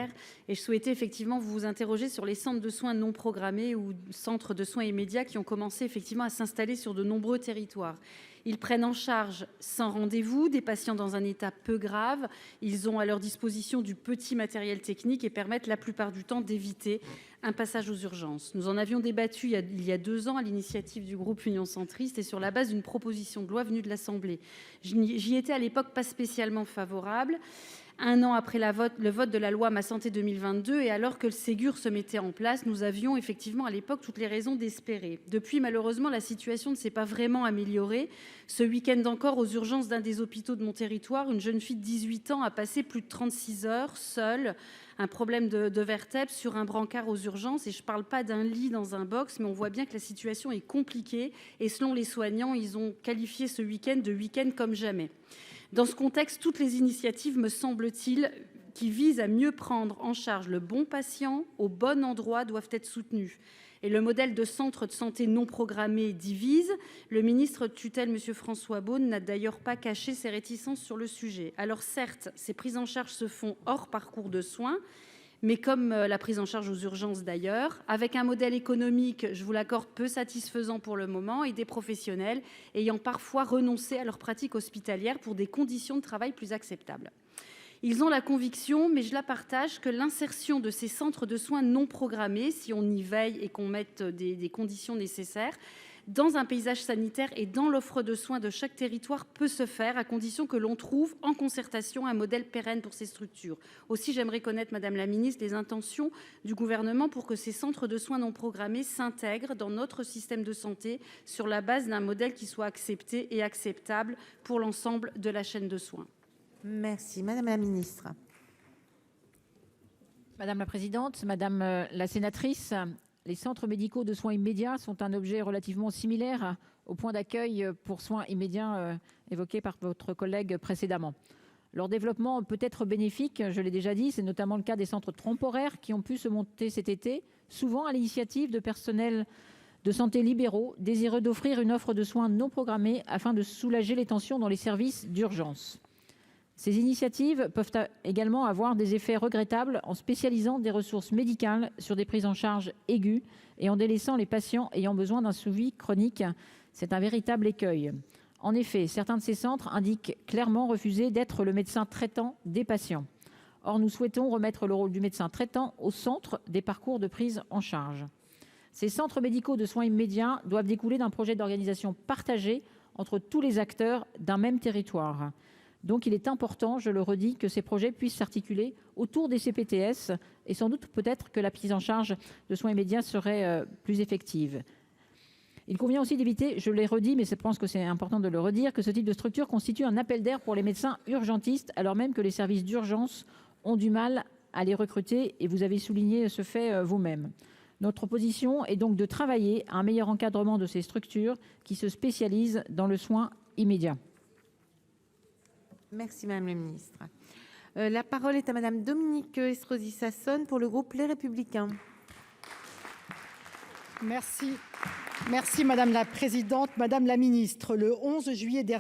hospitalière. Et je souhaitais effectivement vous interroger sur les centres de soins non programmés ou centres de soins immédiats qui ont commencé effectivement à s'installer sur de nombreux territoires. Ils prennent en charge sans rendez-vous des patients dans un état peu grave. Ils ont à leur disposition du petit matériel technique et permettent la plupart du temps d'éviter un passage aux urgences. Nous en avions débattu il y a 2 ans à l'initiative du groupe Union Centriste et sur la base d'une proposition de loi venue de l'Assemblée. J'y étais à l'époque pas spécialement favorable. 1 an après le vote de la loi Ma Santé 2022 et alors que le Ségur se mettait en place, nous avions effectivement à l'époque toutes les raisons d'espérer. Depuis, malheureusement, la situation ne s'est pas vraiment améliorée. Ce week-end encore, aux urgences d'un des hôpitaux de mon territoire, une jeune fille de 18 ans a passé plus de 36 heures seule, un problème de vertèbre sur un brancard aux urgences. Et je ne parle pas d'un lit dans un box, mais on voit bien que la situation est compliquée. Et selon les soignants, ils ont qualifié ce week-end de week-end comme jamais. Dans ce contexte, toutes les initiatives, me semble-t-il, qui visent à mieux prendre en charge le bon patient au bon endroit doivent être soutenues. Et le modèle de centre de santé non programmé divise. Le ministre tutelle, M. François Beaune, n'a d'ailleurs pas caché ses réticences sur le sujet. Alors certes, ces prises en charge se font hors parcours de soins, mais comme la prise en charge aux urgences d'ailleurs, avec un modèle économique, je vous l'accorde, peu satisfaisant pour le moment, et des professionnels ayant parfois renoncé à leur pratique hospitalière pour des conditions de travail plus acceptables. Ils ont la conviction, mais je la partage, que l'insertion de ces centres de soins non programmés, si on y veille et qu'on mette des conditions nécessaires, dans un paysage sanitaire et dans l'offre de soins de chaque territoire peut se faire, à condition que l'on trouve en concertation un modèle pérenne pour ces structures. Aussi, j'aimerais connaître, Madame la Ministre, les intentions du gouvernement pour que ces centres de soins non programmés s'intègrent dans notre système de santé sur la base d'un modèle qui soit accepté et acceptable pour l'ensemble de la chaîne de soins. Merci. Madame la Ministre. Madame la présidente, madame la sénatrice, les centres médicaux de soins immédiats sont un objet relativement similaire au point d'accueil pour soins immédiats évoqué par votre collègue précédemment. Leur développement peut être bénéfique, je l'ai déjà dit, c'est notamment le cas des centres temporaires qui ont pu se monter cet été, souvent à l'initiative de personnels de santé libéraux désireux d'offrir une offre de soins non programmés afin de soulager les tensions dans les services d'urgence. Ces initiatives peuvent également avoir des effets regrettables en spécialisant des ressources médicales sur des prises en charge aiguës et en délaissant les patients ayant besoin d'un suivi chronique. C'est un véritable écueil. En effet, certains de ces centres indiquent clairement refuser d'être le médecin traitant des patients. Or, nous souhaitons remettre le rôle du médecin traitant au centre des parcours de prise en charge. Ces centres médicaux de soins immédiats doivent découler d'un projet d'organisation partagé entre tous les acteurs d'un même territoire. Donc, il est important, je le redis, que ces projets puissent s'articuler autour des CPTS et sans doute peut-être que la prise en charge de soins immédiats serait plus effective. Il convient aussi d'éviter, je l'ai redit, mais je pense que c'est important de le redire, que ce type de structure constitue un appel d'air pour les médecins urgentistes, alors même que les services d'urgence ont du mal à les recruter, et vous avez souligné ce fait vous-même. Notre position est donc de travailler à un meilleur encadrement de ces structures qui se spécialisent dans le soin immédiat. Merci Madame la Ministre. La parole est à Madame Dominique Estrosi Sassone pour le groupe Les Républicains. Merci. Merci Madame la Présidente, Madame la Ministre. Le 11 juillet dernier,